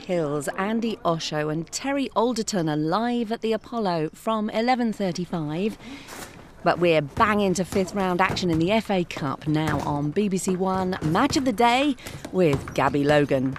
Hills, Andy Osho and Terry Alderton are live at the Apollo from 11:35. But we're bang into fifth round action in the FA Cup now on BBC One. Match of the day with Gabby Logan.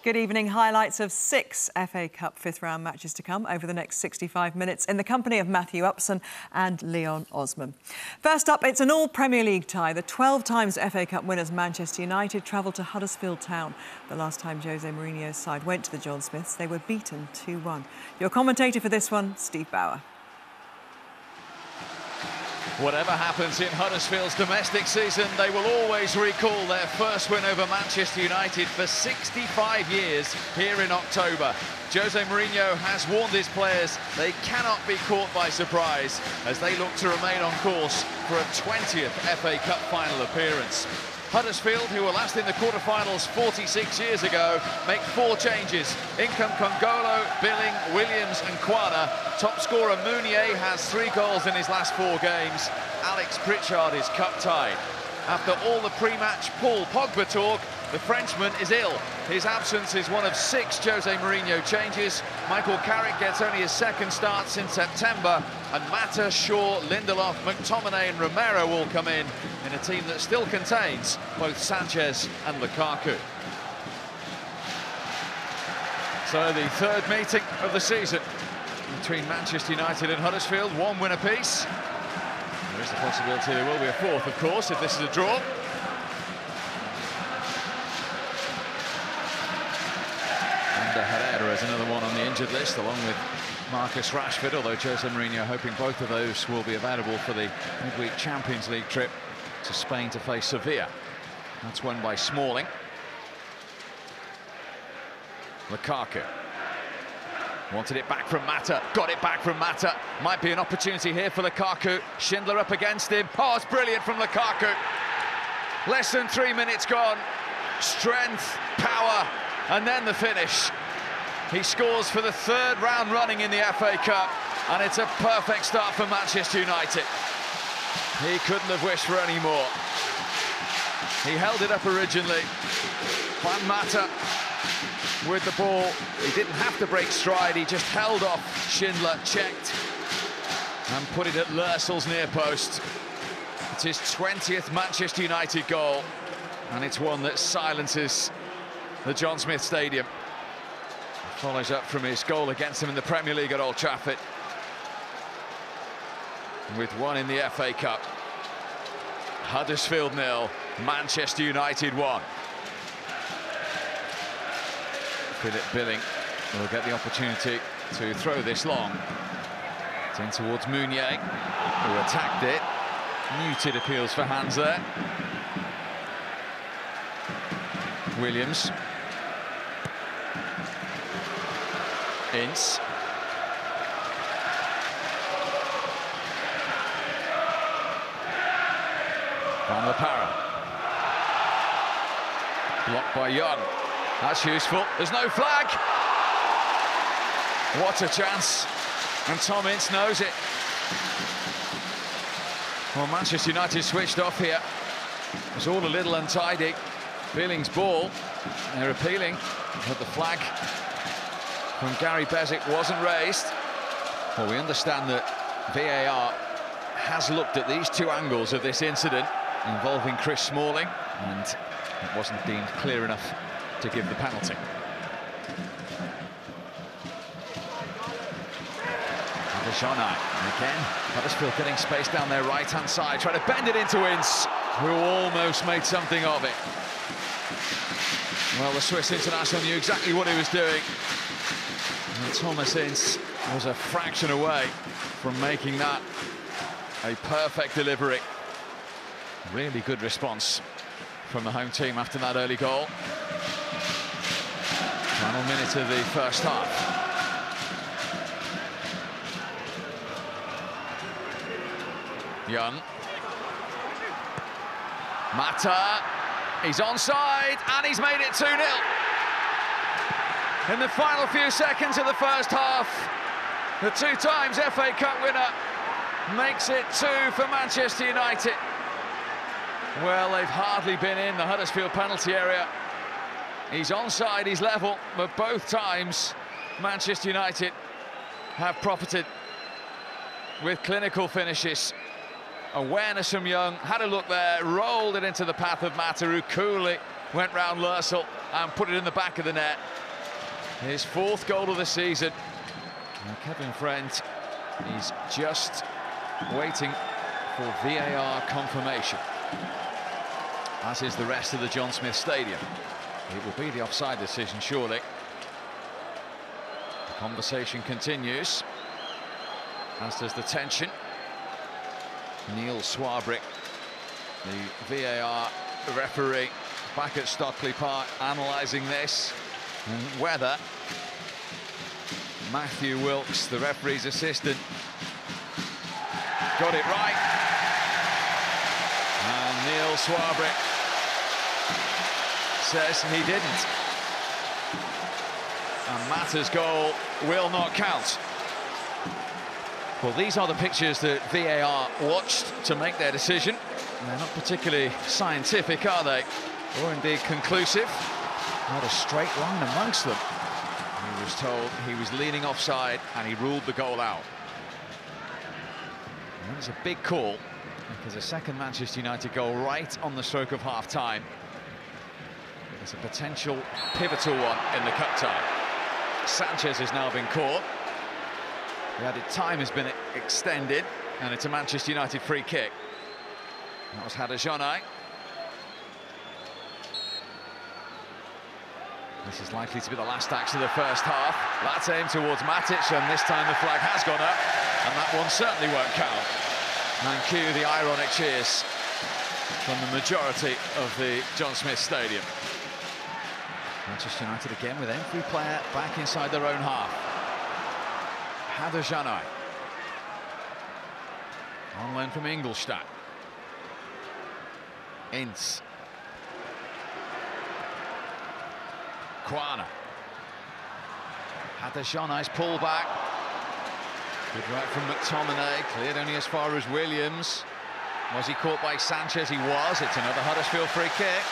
Good evening. Highlights of 6 FA Cup fifth-round matches to come over the next 65 minutes in the company of Matthew Upson and Leon Osman. First up, it's an all-Premier League tie. The 12 times FA Cup winners Manchester United travel to Huddersfield Town. The last time Jose Mourinho's side went to the John Smiths, they were beaten 2-1. Your commentator for this one, Steve Bauer. Whatever happens in Huddersfield's domestic season, they will always recall their first win over Manchester United for 65 years here in October. Jose Mourinho has warned his players they cannot be caught by surprise as they look to remain on course for a 20th FA Cup final appearance. Huddersfield, who were last in the quarter-finals 46 years ago, make 4 changes. In come Congolo, Billing, Williams and Quana. Top scorer Mounier has 3 goals in his last 4 games. Alex Pritchard is cup-tied. After all the pre-match Paul Pogba talk, the Frenchman is ill. His absence is one of 6 Jose Mourinho changes. Michael Carrick gets only his 2nd start since September, and Mata, Shaw, Lindelof, McTominay and Romero will come in a team that still contains both Sanchez and Lukaku. So the 3rd meeting of the season between Manchester United and Huddersfield, 1 win apiece. There is the possibility there will be a 4th, of course, if this is a draw. Herrera is another one on the injured list, along with Marcus Rashford, although Jose Mourinho hoping both of those will be available for the midweek Champions League trip to Spain to face Sevilla. That's won by Smalling. Lukaku wanted it back from Mata, got it back from Mata. Might be an opportunity here for Lukaku. Schindler up against him. Oh, it's brilliant from Lukaku. Less than 3 minutes gone. Strength, power, and then the finish. He scores for the 3rd round running in the FA Cup, and it's a perfect start for Manchester United. He couldn't have wished for any more. He held it up originally. Juan Mata with the ball. He didn't have to break stride, he just held off Schindler, checked, and put it at Lersel's near post. It's his 20th Manchester United goal, and it's one that silences the John Smith Stadium. Follows up from his goal against them in the Premier League at Old Trafford, with 1 in the FA Cup. Huddersfield 0, Manchester United 1. Philip Billing will get the opportunity to throw this long. It's in towards Mounier, who attacked it. Muted appeals for hands there. Williams. Ince. Van La Parra. Blocked by Young. That's useful. There's no flag. What a chance. And Tom Ince knows it. Well, Manchester United switched off here. It was all a little untidy. Billing's ball. They're appealing, but the flag from Gary Bezic wasn't raised. Well, we understand that VAR has looked at these two angles of this incident involving Chris Smalling, and it wasn't deemed clear enough to give the penalty. And again, Huddersfield getting space down their right-hand side, trying to bend it into Ince, who almost made something of it. Well, the Swiss international knew exactly what he was doing. And Thomas Ince was a fraction away from making that a perfect delivery. Really good response from the home team after that early goal. Final minute of the first half. Young. Mata, he's onside, and he's made it 2-0. In the final few seconds of the first half, the two times FA Cup winner makes it 2 for Manchester United. Well, they've hardly been in the Huddersfield penalty area. He's onside, he's level, but both times Manchester United have profited with clinical finishes. Awareness from Young, had a look there, rolled it into the path of Mata, who coolly went round Lursel and put it in the back of the net. His 4th goal of the season. And Kevin Friend, he's just waiting for VAR confirmation, as is the rest of the John Smith Stadium. It will be the offside decision, surely. The conversation continues, as does the tension. Neil Swarbrick, the VAR referee, back at Stockley Park, analysing this, and whether Matthew Wilkes, the referee's assistant, got it right. And Neil Swarbrick says he didn't. And Mata's goal will not count. Well, these are the pictures that VAR watched to make their decision. They're not particularly scientific, are they? Or indeed conclusive. Not a straight line amongst them. He was told he was leaning offside, and he ruled the goal out. And that was a big call, because a second Manchester United goal right on the stroke of half-time. It's a potential pivotal one in the cup tie. Sanchez has now been caught. The added time has been extended, and it's a Manchester United free kick. That was Huddersfield. This is likely to be the last act of the first half. That's aimed towards Matic, and this time the flag has gone up, and that one certainly won't count. And cue the ironic cheers from the majority of the John Smith Stadium. Manchester United again with every player back inside their own half. Huddersfield on loan from Ingolstadt. Ince. Quana. Huddersfield's pull back. Good work from McTominay, cleared only as far as Williams. Was he caught by Sanchez? He was. It's another Huddersfield free kick.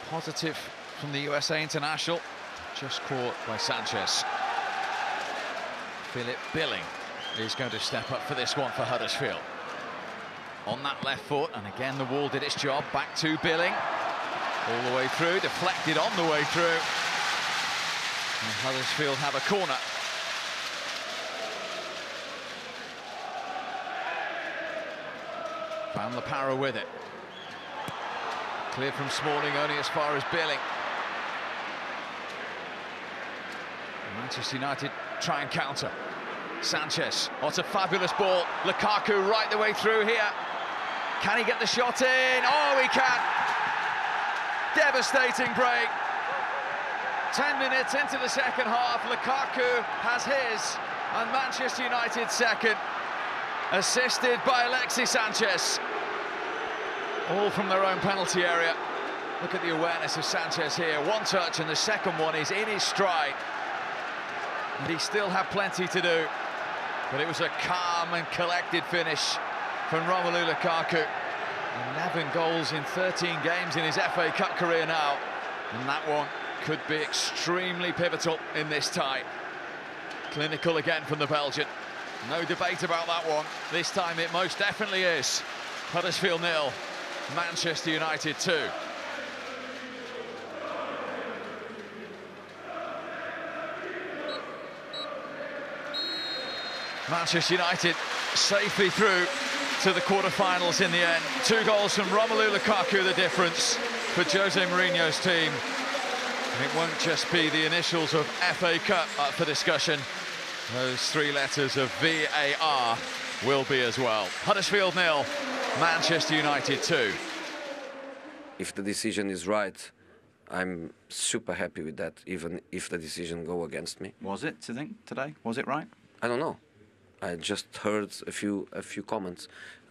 Positive from the USA international, just caught by Sanchez. Philip Billing is going to step up for this one for Huddersfield. On that left foot, and again the wall did its job. Back to Billing, all the way through, deflected on the way through. And Huddersfield have a corner. Found the power with it. Clear from Smalling, only as far as Billing. Manchester United try and counter. Sanchez, what a fabulous ball. Lukaku right the way through here. Can he get the shot in? Oh, he can. Devastating break. 10 minutes into the second half, Lukaku has his, and Manchester United second. Assisted by Alexis Sanchez. All from their own penalty area. Look at the awareness of Sanchez here. One touch, and the second one is in his stride. And he still had plenty to do. But it was a calm and collected finish from Romelu Lukaku. 11 goals in 13 games in his FA Cup career now. And that one could be extremely pivotal in this tie. Clinical again from the Belgian. No debate about that one. This time it most definitely is. Huddersfield 0, Manchester United 2. Manchester United safely through to the quarter-finals in the end. 2 goals from Romelu Lukaku, the difference for Jose Mourinho's team. It won't just be the initials of FA Cup up for discussion. Those 3 letters of VAR will be as well. Huddersfield 0, Manchester United 2. If the decision is right, I'm super happy with that, even if the decision go against me. Was it, do you think, today? Was it right? I don't know. I just heard a few comments.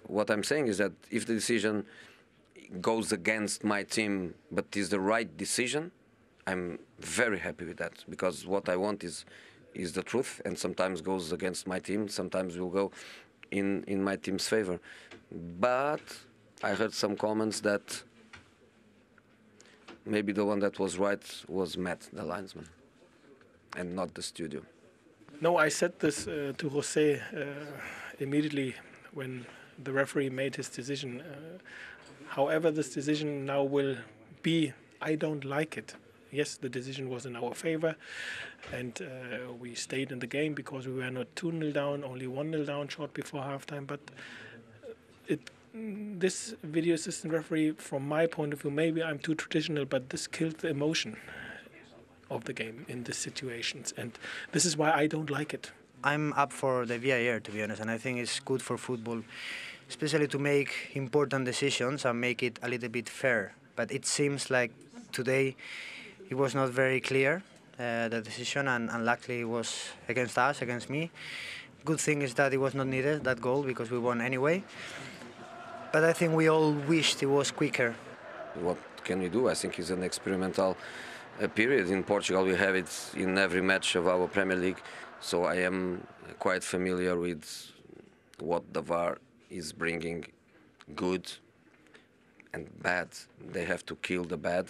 What I'm saying is that if the decision goes against my team, but is the right decision, I'm very happy with that, because what I want is the truth, and sometimes goes against my team, sometimes will go in my team's favor. But I heard some comments that maybe the one that was right was Matt, the linesman, and not the studio. No, I said this to Jose immediately when the referee made his decision. However this decision now will be, I don't like it. Yes, the decision was in our favor, and we stayed in the game because we were not 2-0 down, only 1-0 down short before halftime. But this video assistant referee, from my point of view, maybe I'm too traditional, but this killed the emotion of the game in these situations, and this is why I don't like it. I'm up for the VAR, to be honest, and I think it's good for football, especially to make important decisions and make it a little bit fair. But it seems like today it was not very clear, the decision, and luckily it was against us, against me. Good thing is that it was not needed, that goal, because we won anyway. But I think we all wished it was quicker. What can we do? I think it's an experimental period. In Portugal we have it in every match of our Premier League, so I am quite familiar with what the VAR is bringing, good and bad. They have to kill the bad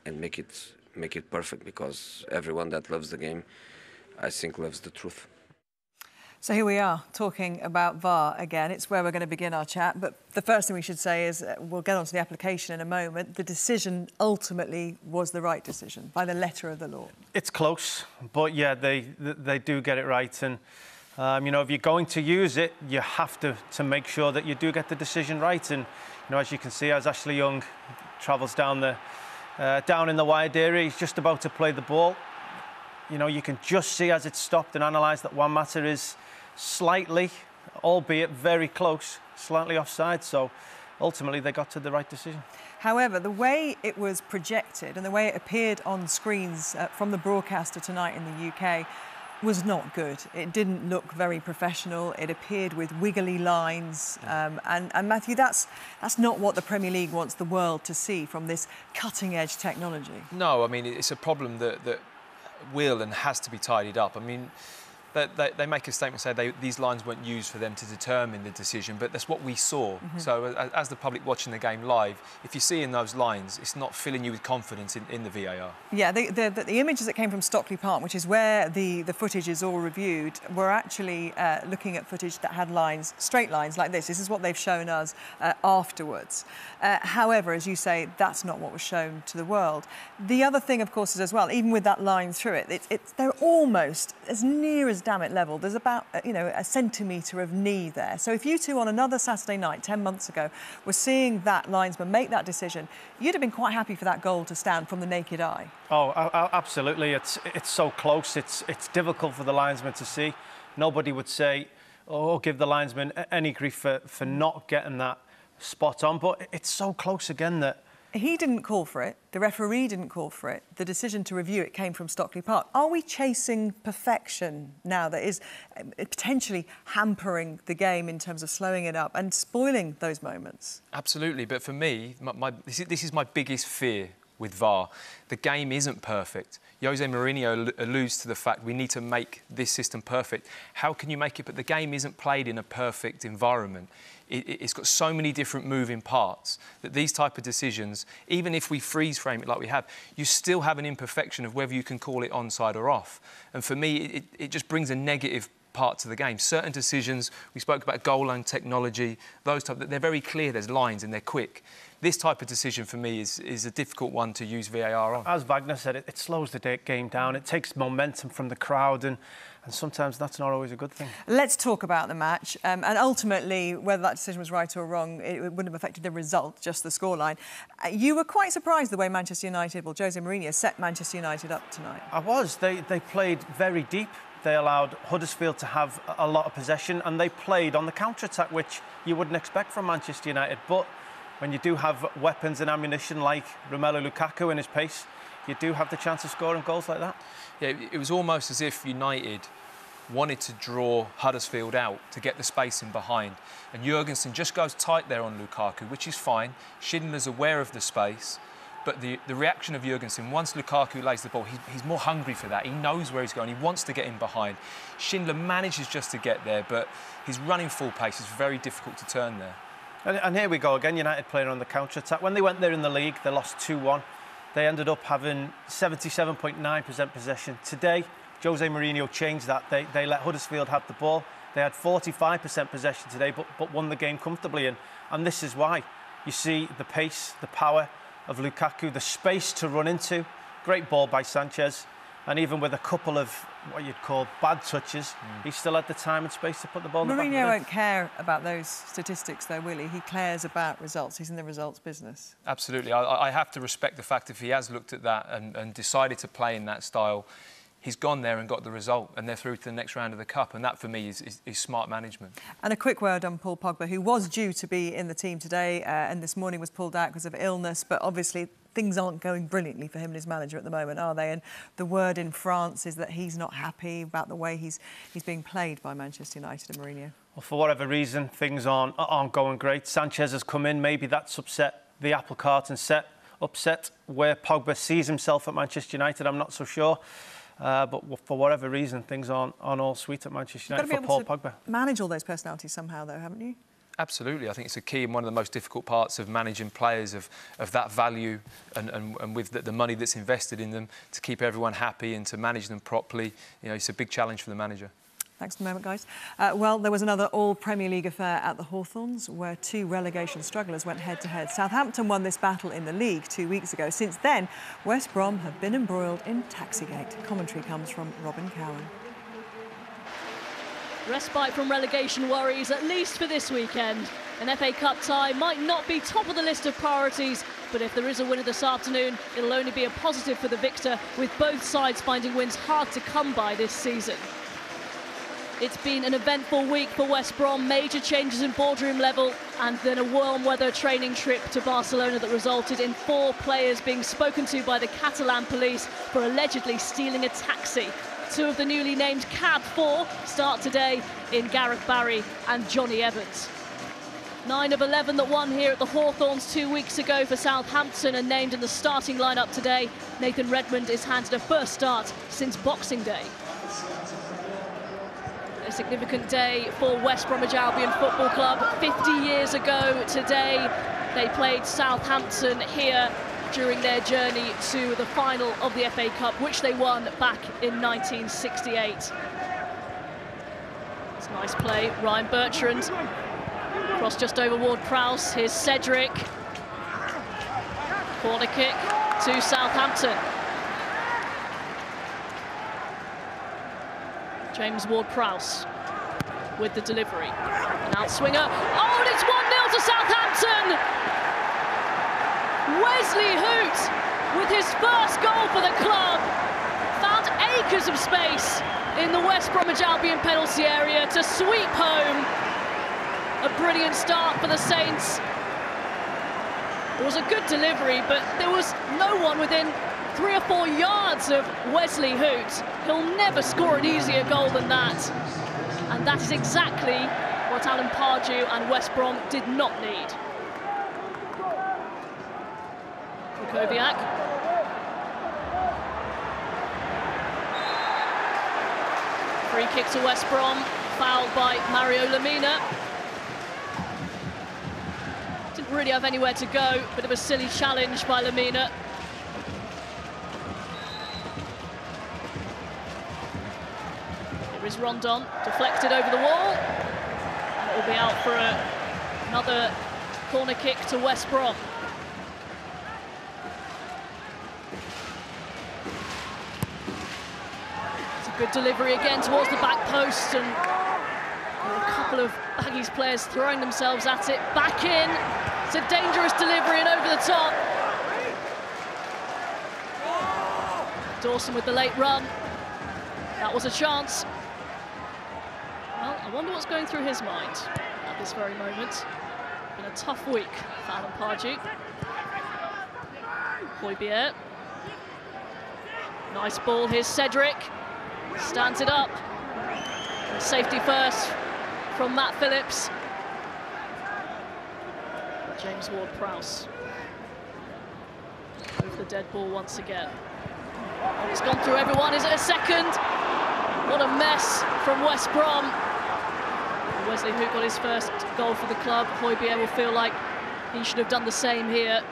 and make it perfect, because everyone that loves the game, I think, loves the truth. So here we are, talking about VAR again. It's where we're going to begin our chat. But the first thing we should say is, we'll get on to the application in a moment, the decision ultimately was the right decision, by the letter of the law. It's close, but yeah, they do get it right. And, you know, if you're going to use it, you have to make sure that you do get the decision right. And, you know, as you can see, as Ashley Young travels down in the wide area, he's just about to play the ball. You know, you can just see as it's stopped and analysed that Juan Mata is slightly, albeit very close, slightly offside. So ultimately they got to the right decision. However, the way it was projected and the way it appeared on screens from the broadcaster tonight in the UK was not good. It didn't look very professional. It appeared with wiggly lines. And Matthew, that's not what the Premier League wants the world to see from this cutting-edge technology. No, I mean, it's a problem that will and has to be tidied up. I mean, they make a statement, say these lines weren't used for them to determine the decision, but that's what we saw. Mm-hmm. So as the public watching the game live, if you see in those lines, it's not filling you with confidence in the VAR. Yeah, the images that came from Stockley Park, which is where the footage is all reviewed, were actually looking at footage that had lines, straight lines like this. This is what they've shown us afterwards. However, as you say, that's not what was shown to the world. The other thing, of course, is as well, even with that line through it, they're almost as near as damn it level. There's about, you know, a centimetre of knee there. So if you two on another Saturday night, 10 months ago, were seeing that linesman make that decision, you'd have been quite happy for that goal to stand from the naked eye. Oh, absolutely. It's so close. It's difficult for the linesman to see. Nobody would say, oh, give the linesman any grief for not getting that spot on. But it's so close again that he didn't call for it. The referee didn't call for it. The decision to review it came from Stockley Park. Are we chasing perfection now that is potentially hampering the game in terms of slowing it up and spoiling those moments? Absolutely. But for me, this is my biggest fear with VAR. The game isn't perfect. Jose Mourinho alludes to the fact we need to make this system perfect. How can you make it? But the game isn't played in a perfect environment. It's got so many different moving parts that these type of decisions, even if we freeze frame it like we have, you still have an imperfection of whether you can call it onside or off. And for me, it just brings a negative part to the game. Certain decisions, we spoke about goal line technology, those type, they're very clear, there's lines and they're quick. This type of decision for me is a difficult one to use VAR on. As Wagner said, it slows the game down, it takes momentum from the crowd, and sometimes that's not always a good thing. Let's talk about the match, and ultimately whether that decision was right or wrong, it wouldn't have affected the result, just the scoreline. You were quite surprised the way Manchester United, well, Jose Mourinho set Manchester United up tonight. I was. They played very deep. They allowed Huddersfield to have a lot of possession, and they played on the counter-attack, which you wouldn't expect from Manchester United. But when you do have weapons and ammunition like Romelu Lukaku and his pace, you do have the chance of scoring goals like that. Yeah, it was almost as if United wanted to draw Huddersfield out to get the space in behind. And Jurgensen just goes tight there on Lukaku, which is fine. Schindler's aware of the space. But the reaction of Jurgensen, once Lukaku lays the ball, he's more hungry for that. He knows where he's going. He wants to get in behind. Schindler manages just to get there, but his running full pace is very difficult to turn there. And here we go again, United playing on the counter-attack. When they went there in the league, they lost 2-1. They ended up having 77.9% possession. Today, Jose Mourinho changed that. They let Huddersfield have the ball. They had 45% possession today, but won the game comfortably. And this is why. You see the pace, the power of Lukaku, the space to run into. Great ball by Sanchez. And even with a couple of what you'd call bad touches, he still had the time and space to put the ball in the back of the net. Mourinho won't care about those statistics, though, will he? He cares about results. He's in the results business. Absolutely. I have to respect the fact if he has looked at that and decided to play in that style, he's gone there and got the result, and they're through to the next round of the Cup, and that, for me, is smart management. And a quick word on Paul Pogba, who was due to be in the team today and this morning was pulled out because of illness, but obviously things aren't going brilliantly for him and his manager at the moment, are they? And the word in France is that he's not happy about the way he's being played by Manchester United and Mourinho. Well, for whatever reason, things aren't going great. Sanchez has come in. Maybe that's upset the apple cart and upset where Pogba sees himself at Manchester United. I'm not so sure. But for whatever reason, things aren't all sweet at Manchester United for Paul Pogba. Manage all those personalities somehow, though, haven't you? Absolutely. I think it's a key and one of the most difficult parts of managing players of that value and with the money that's invested in them to keep everyone happy and to manage them properly. You know, it's a big challenge for the manager. Thanks for the moment, guys. Well, there was another all-Premier League affair at the Hawthorns where two relegation strugglers went head-to-head. Southampton won this battle in the league 2 weeks ago. Since then, West Brom have been embroiled in Taxigate. Commentary comes from Robin Cowan. Respite from relegation worries, at least for this weekend. An FA Cup tie might not be top of the list of priorities, but if there is a winner this afternoon, it'll only be a positive for the victor, with both sides finding wins hard to come by this season. It's been an eventful week for West Brom, major changes in boardroom level and then a warm weather training trip to Barcelona that resulted in 4 players being spoken to by the Catalan police for allegedly stealing a taxi. 2 of the newly named Cab 4 start today in Gareth Barry and Johnny Evans. 9 of 11 that won here at the Hawthorns 2 weeks ago for Southampton and named in the starting lineup today. Nathan Redmond is handed a first start since Boxing Day. A significant day for West Bromwich Albion Football Club. 50 years ago today, they played Southampton here during their journey to the final of the FA Cup, which they won back in 1968. It's a nice play, Ryan Bertrand. Cross just over Ward-Prowse, here's Cedric. Corner kick to Southampton. James Ward-Prowse with the delivery. An outswinger. Oh, and it's 1-0 to Southampton! Wesley Hoot, with his first goal for the club, found acres of space in the West Bromwich Albion penalty area to sweep home. A brilliant start for the Saints. It was a good delivery, but there was no one within 3 or 4 yards of Wesley Hoot. He'll never score an easier goal than that. And that is exactly what Alan Pardew and West Brom did not need. Krakowiak. Free kick to West Brom, fouled by Mario Lemina. Didn't really have anywhere to go, bit of a silly challenge by Lemina. Here is Rondon, deflected over the wall. And it will be out for another corner kick to West Brom. It's a good delivery again towards the back post, and a couple of Baggies players throwing themselves at it. Back in. It's a dangerous delivery and over the top. Dawson with the late run. That was a chance. Well, I wonder what's going through his mind at this very moment. Been a tough week for Alan Pardew. Højbjerg. Nice ball, here's Cedric. Stands it up. Safety first from Matt Phillips. James Ward-Prowse. Over the dead ball once again. And it's gone through everyone. Is it a second? What a mess from West Brom. Wesley Hoot got his first goal for the club. Højbjerg will feel like he should have done the same here.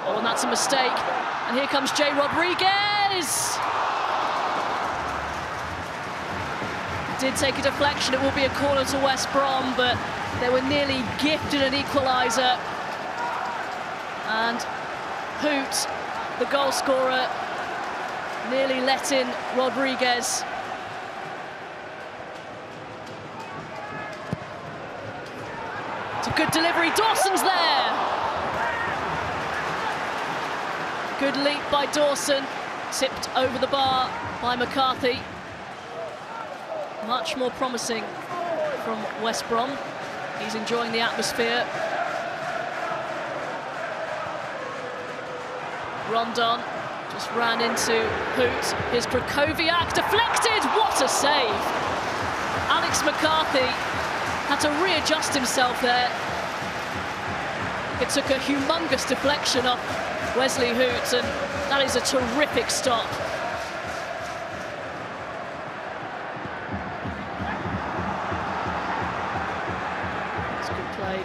Oh, and that's a mistake. And here comes Jay Rodriguez. Did take a deflection. It will be a corner to West Brom, but they were nearly gifted an equaliser. And Hoot, the goal scorer, nearly let in Rodriguez. It's a good delivery. Dawson's there. Good leap by Dawson. Tipped over the bar by McCarthy. Much more promising from West Brom. He's enjoying the atmosphere. Rondon just ran into Hoot. Here's Krakowiak, deflected. What a save! Alex McCarthy had to readjust himself there. It took a humongous deflection off Wesley Hoot, and that is a terrific stop.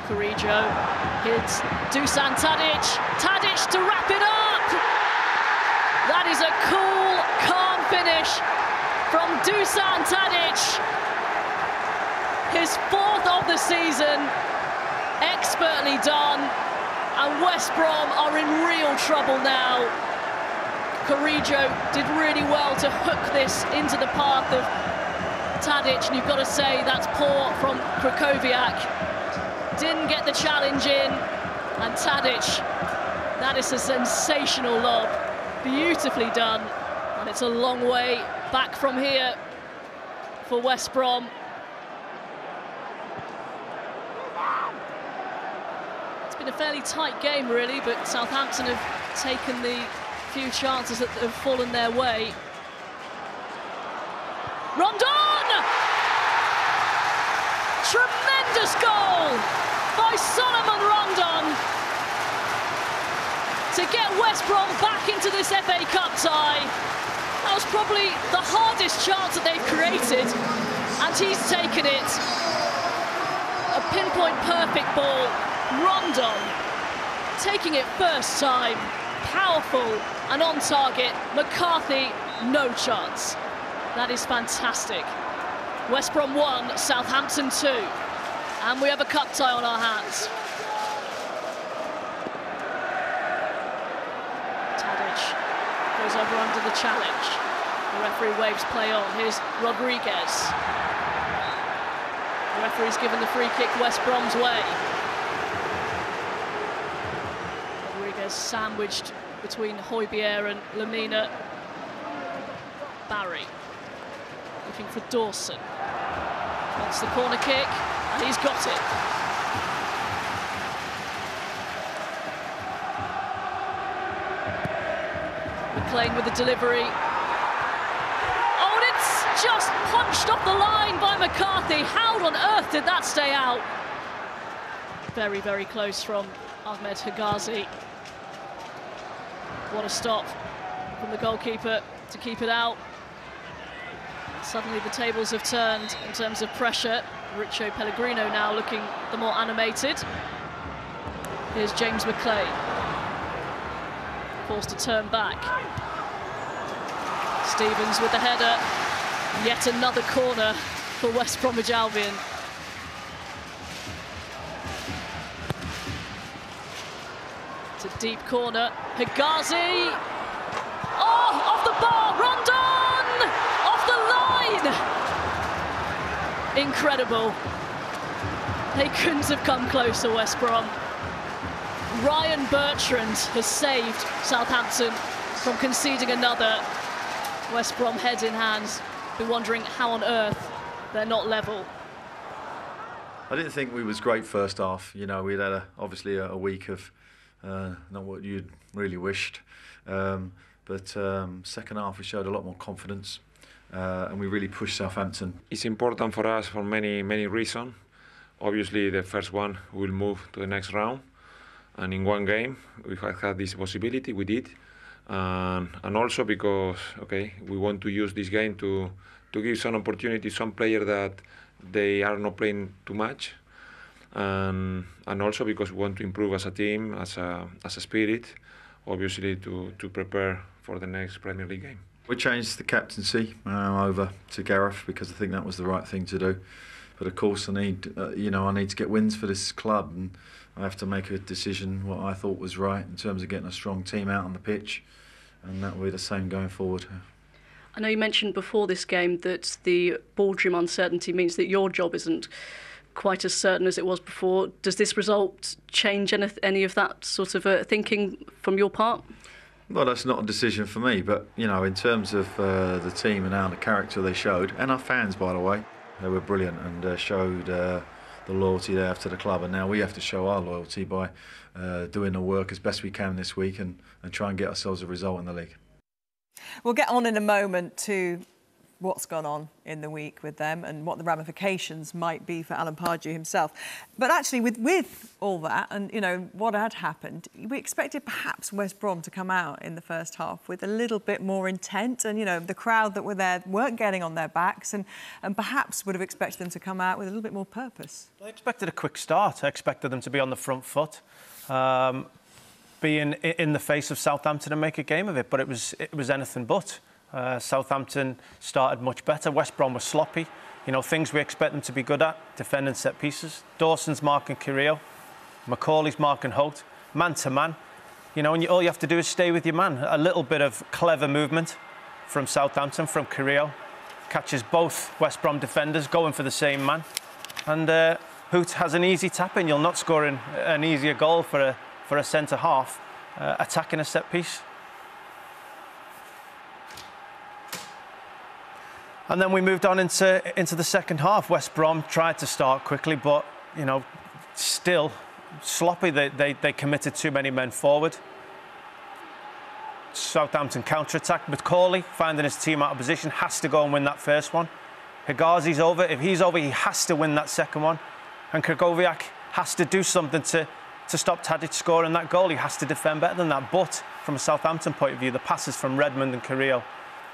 Corrijo, hits Dusan Tadic. Tadic to wrap it up! That is a cool, calm finish from Dusan Tadic. His fourth of the season, expertly done, and West Brom are in real trouble now. Corrijo did really well to hook this into the path of Tadic, and you've got to say that's poor from Krakowiak. Didn't get the challenge in, and Tadic, that is a sensational lob. Beautifully done, and it's a long way back from here for West Brom. It's been a fairly tight game, really, but Southampton have taken the few chances that have fallen their way. Rondon! Tremendous goal by Solomon Rondon to get West Brom back into this FA Cup tie. That was probably the hardest chance that they've created, and he's taken it. A pinpoint perfect ball. Rondon taking it first time. Powerful and on target. McCarthy, no chance. That is fantastic. West Brom 1, Southampton 2. And we have a cup tie on our hands. Tadic goes over under the challenge. The referee waves play on. Here's Rodriguez. The referee's given the free kick West Brom's way. Rodriguez sandwiched between Højbjerg and Lemina. Barry looking for Dawson. Wants the corner kick, and he's got it. McLean with the delivery. Oh, and it's just just punched off the line by McCarthy. How on earth did that stay out? Very, very close from Ahmed Higazi. What a stop from the goalkeeper to keep it out. Suddenly the tables have turned in terms of pressure. Richo Pellegrino now looking the more animated. Here's James McClay, forced to turn back. Stevens with the header. Yet another corner for West Bromwich Albion. It's a deep corner. Higazi. Oh, off the bar. Rondon! Off the line! Incredible. They couldn't have come closer, West Brom. Ryan Bertrand has saved Southampton from conceding another. West Brom head in hands, be wondering how on earth they're not level. I didn't think we was great first half. You know, we'd had obviously a week of not what you'd really wished. But second half we showed a lot more confidence and we really pushed Southampton. It's important for us for many reasons. Obviously the first one will move to the next round, and in one game we have had this possibility, we did. And also because, okay, we want to use this game to give some opportunity to some players that they are not playing too much, and also because we want to improve as a team, as a spirit, obviously to prepare for the next Premier League game. We changed the captaincy over to Gareth because I think that was the right thing to do. But of course, I need, I need to get wins for this club, and I have to make a decision what I thought was right in terms of getting a strong team out on the pitch, and that will be the same going forward. I know you mentioned before this game that the boardroom uncertainty means that your job isn't quite as certain as it was before. Does this result change any of that sort of thinking from your part? Well, that's not a decision for me, but in terms of the team and how the character they showed, and our fans, by the way, they were brilliant and showed the loyalty they have to the club, and now we have to show our loyalty by doing the work as best we can this week and try and get ourselves a result in the league. We'll get on in a moment to what's gone on in the week with them and what the ramifications might be for Alan Pardew himself. But actually, with all that and, what had happened, we expected perhaps West Brom to come out in the first half with a little bit more intent, and, the crowd that were there weren't getting on their backs, and perhaps would have expected them to come out with a little bit more purpose. I expected a quick start. I expected them to be on the front foot, be in the face of Southampton and make a game of it, but it was anything but. Southampton started much better. West Brom was sloppy. Things we expect them to be good at, defending set pieces. Dawson's marking Carrillo. Macaulay's marking Holt. Man to man. And all you have to do is stay with your man. A little bit of clever movement from Southampton, from Carrillo. Catches both West Brom defenders going for the same man. And Hoot has an easy tap in. You'll not score an easier goal for a centre-half attacking a set piece. And then we moved on into the second half. West Brom tried to start quickly, but, still sloppy. They committed too many men forward. Southampton counter-attack. Macaulay, finding his team out of position, has to go and win that first one. Higazi's over. If he's over, he has to win that second one. And Krakowiak has to do something to stop Tadic scoring that goal. He has to defend better than that. But from a Southampton point of view, the passes from Redmond and Carrillo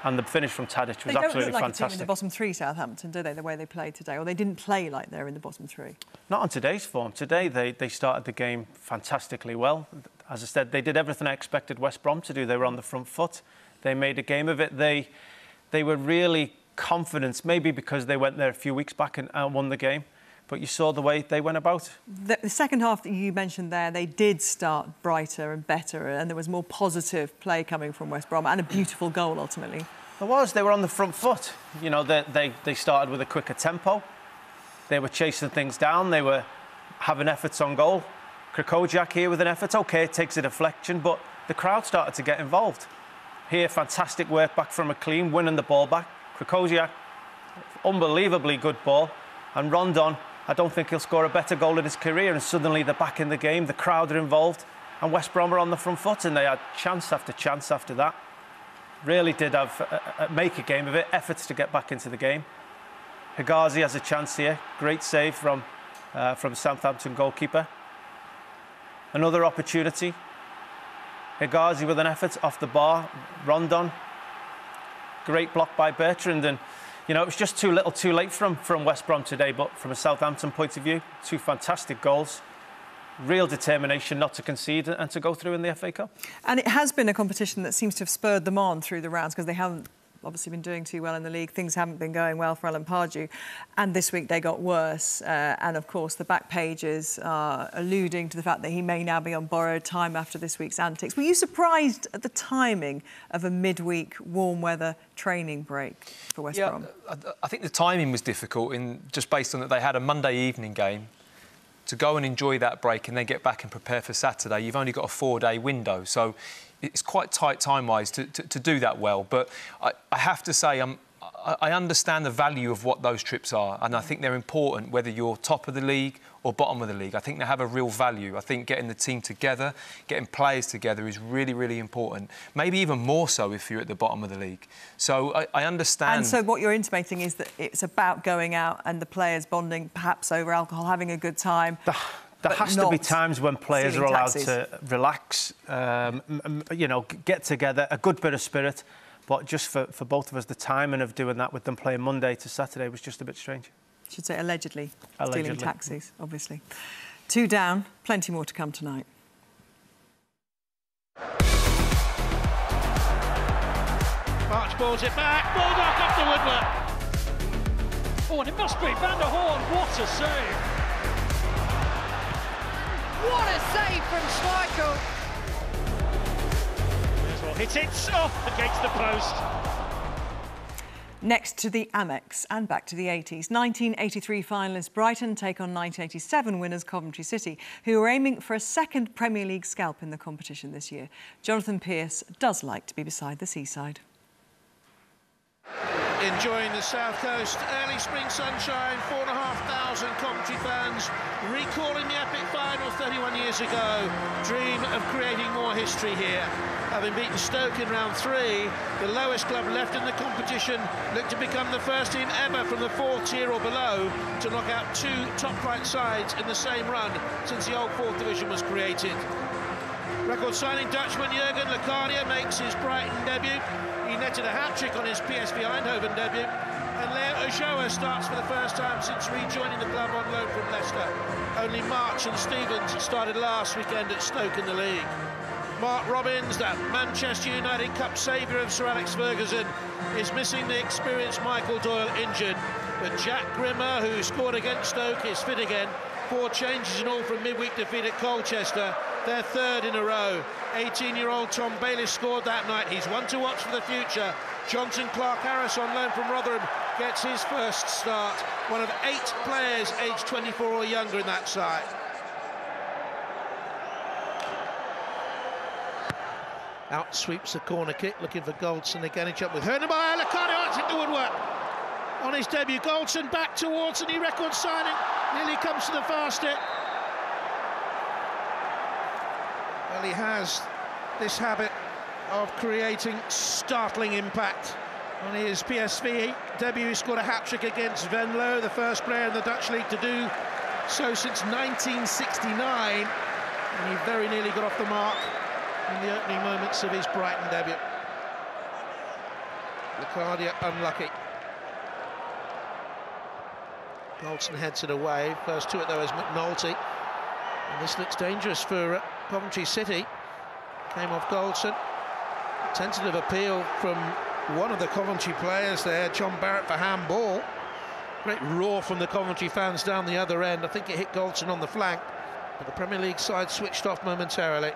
and the finish from Tadic was absolutely fantastic. They don't look like a team in the bottom three, Southampton, do they, the way they played today? Or they didn't play like they're in the bottom three? Not on today's form. Today, they started the game fantastically well. As I said, they did everything I expected West Brom to do. They were on the front foot. They made a game of it. They were really confident, maybe because they went there a few weeks back and won the game. But you saw the way they went about. The second half that you mentioned there, they did start brighter and better, and there was more positive play coming from West Brom and a beautiful goal ultimately. There was. They were on the front foot. They started with a quicker tempo. They were chasing things down. They were having efforts on goal. Krakowiak here with an effort. OK, it takes a deflection, but the crowd started to get involved. Here, fantastic work back from McLean, winning the ball back. Krakowiak, unbelievably good ball. And Rondon, I don't think he'll score a better goal in his career, and suddenly they're back in the game, the crowd are involved, and West Brom are on the front foot, and they had chance after chance after that. really did make a game of it, efforts to get back into the game. Higazi has a chance here, great save from Southampton goalkeeper. Another opportunity. Higazi with an effort off the bar. Rondon. Great block by Bertrand. And, you know, it was just too little too late from West Brom today. But from a Southampton point of view, 2 fantastic goals. Real determination not to concede and to go through in the FA Cup. And it has been a competition that seems to have spurred them on through the rounds because they haven't obviously been doing too well in the league. Things haven't been going well for Alan Pardew. And this week they got worse. And, of course, the back pages are alluding to the fact that he may now be on borrowed time after this week's antics. Were you surprised at the timing of a midweek warm weather training break for West Brom? I think the timing was difficult, just based on that they had a Monday evening game. To go and enjoy that break and then get back and prepare for Saturday, you've only got a 4-day window. So it's quite tight time-wise to do that well. But I have to say, I understand the value of what those trips are, and I think they're important, whether you're top of the league or bottom of the league. I think they have a real value. I think getting the team together, getting players together is really, really important. Maybe even more so if you're at the bottom of the league. So I understand. And so what you're intimating is that it's about going out and the players bonding, perhaps over alcohol, having a good time. There has to be times when players are allowed to relax, you know, get together, a good bit of spirit. But just for both of us, the timing of doing that with them playing Monday to Saturday was just a bit strange. I should say allegedly stealing taxis, obviously. 2 down, plenty more to come tonight. March balls it back, Baldock up the woodwork. Oh, and it must be Van der Horn, what a save! What a save from Schmeichel! Well, hit it off against the post. Next to the Amex and back to the 80s. 1983 finalists Brighton take on 1987 winners Coventry City, who are aiming for a second Premier League scalp in the competition this year. Jonathan Pearce does like to be beside the seaside. Enjoying the south coast, early spring sunshine, 4,500 Coventry fans recalling the epic final 31 years ago. Dream of creating more history here. Having beaten Stoke in round 3, the lowest club left in the competition looked to become the first team ever from the 4th tier or below to knock out 2 top-flight sides in the same run since the old 4th division was created. Record signing Dutchman Jurgen Locadia makes his Brighton debut. He netted a hat-trick on his PSV Eindhoven debut. And Leo Ochoa starts for the first time since rejoining the club on loan from Leicester. Only March and Stevens started last weekend at Stoke in the league. Mark Robbins, that Manchester United Cup saviour of Sir Alex Ferguson, is missing the experienced Michael Doyle injured. But Jack Grimmer, who scored against Stoke, is fit again. 4 changes in all from midweek defeat at Colchester. Their 3rd in a row. 18-year-old Tom Bayliss scored that night. He's one to watch for the future. Johnson Clark-Harris on loan from Rotherham gets his first start. One of 8 players aged 24 or younger in that side. Out sweeps the corner kick, looking for Goldson again. It's up with Hernaby. Locadia hits the woodwork. On his debut, Goldson back towards any record signing. Nearly comes to the far stick. Well, he has this habit of creating startling impact. On his PSV debut, he scored a hat-trick against Venlo, the first player in the Dutch league to do so since 1969. And he very nearly got off the mark in the opening moments of his Brighton debut. Locadia unlucky. Goldson heads it away. First to it, though, is McNulty. And this looks dangerous for Coventry City. Came off Goldson. Tentative appeal from one of the Coventry players there, John Barrett, for handball. Great roar from the Coventry fans down the other end. I think it hit Goldson on the flank, but the Premier League side switched off momentarily.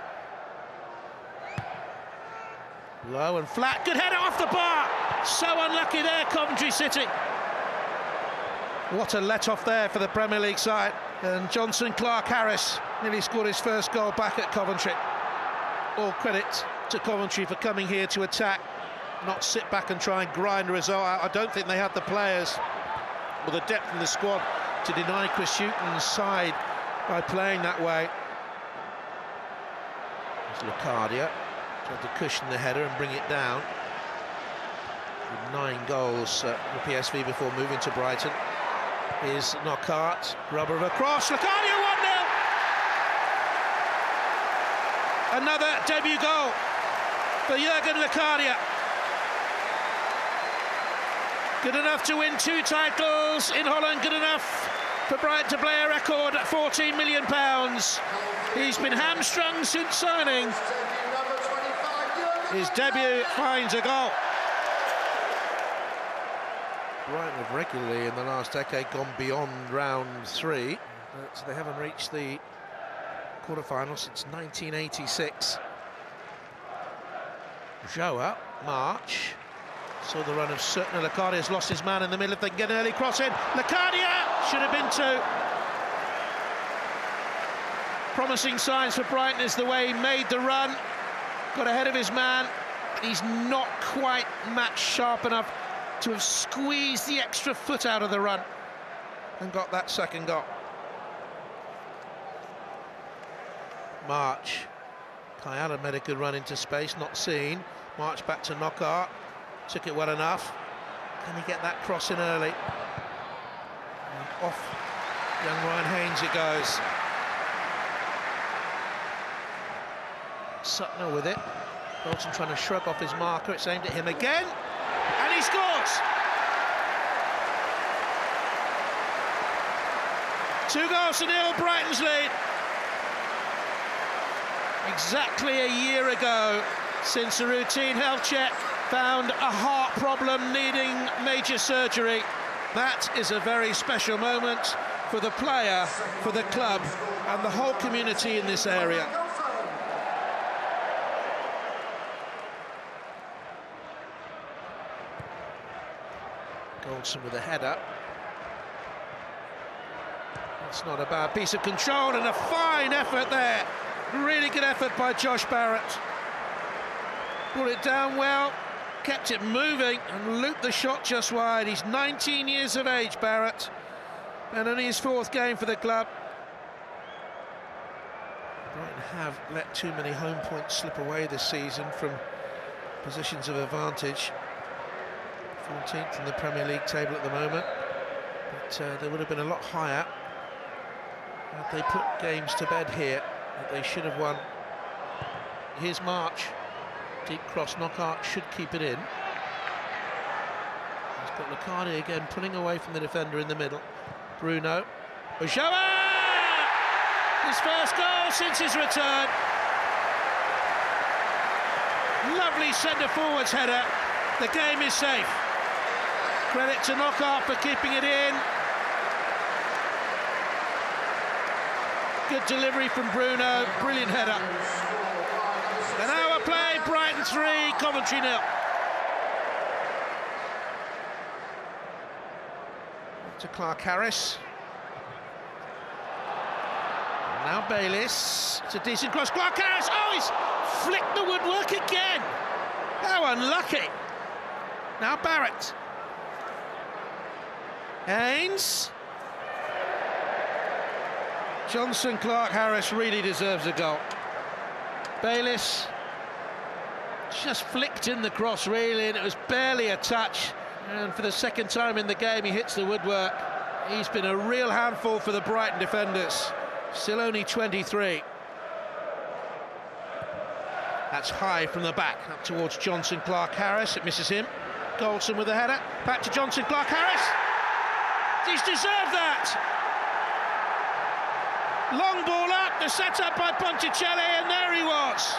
Low and flat, good header off the bar. So unlucky there, Coventry City. What a let-off there for the Premier League side. And Johnson Clark-Harris nearly scored his first goal back at Coventry. All credit to Coventry for coming here to attack, not sit back and try and grind a result out. I don't think they had the players or the depth in the squad to deny Chris Hughton's side by playing that way. There's Locadia, tried to cushion the header and bring it down. with 9 goals for PSV before moving to Brighton. Is Knockaert, rubber of a cross, Locadia 1-0! Another debut goal for Jurgen Locadia. Good enough to win 2 titles in Holland, good enough for Brighton to play a record at £14 million. He's been hamstrung since signing. His debut finds a goal. Brighton have regularly in the last decade gone beyond round 3, but they haven't reached the quarter-final since 1986. Joa, March, saw the run of Sutton. Locadia has lost his man in the middle. If they can get an early cross in, Locadia should have been 2. Promising signs for Brighton is the way he made the run. Got ahead of his man, and he's not quite match sharp enough to have squeezed the extra foot out of the run and got that second goal. March. Kai Allen made a good run into space, not seen. March back to Knockaert. Took it well enough. Can he get that cross in early? And off young Ryan Haynes it goes. Sutton with it. Bolton trying to shrug off his marker. It's aimed at him again. And he scores! 2-0, Brighton's lead. Exactly a year ago since a routine health check found a heart problem needing major surgery. That is a very special moment for the player, for the club, and the whole community in this area. Goldson with a header. It's not a bad piece of control and a fine effort there. Really good effort by Josh Barrett. Brought it down well, kept it moving and looped the shot just wide. He's 19 years of age, Barrett, and only his 4th game for the club. Brighton have let too many home points slip away this season from positions of advantage. 14th in the Premier League table at the moment, but they would have been a lot higher had they put games to bed here that they should have won. Here's March, deep cross, Knockaert should keep it in. He's got Locadia again pulling away from the defender in the middle. Bruno, Ochoa! His first goal since his return. Lovely centre-forwards header. The game is safe. Credit to Knockaert for keeping it in. Good delivery from Bruno, brilliant header. An hour play, Brighton 3, Coventry 0. To Clark Harris. And now Bayliss. It's a decent cross. Clark Harris, oh, he's flicked the woodwork again. How unlucky. Now Barrett. Haynes. Johnson, Clark Harris really deserves a goal. Bayliss just flicked in the cross really, and it was barely a touch. And for the 2nd time in the game, he hits the woodwork. He's been a real handful for the Brighton defenders. Still only 23. That's high from the back, up towards Johnson, Clark Harris. It misses him. Goldson with the header. Back to Johnson, Clark Harris. He's deserved that. Long ball up, the set-up by Ponticelli, and there he was.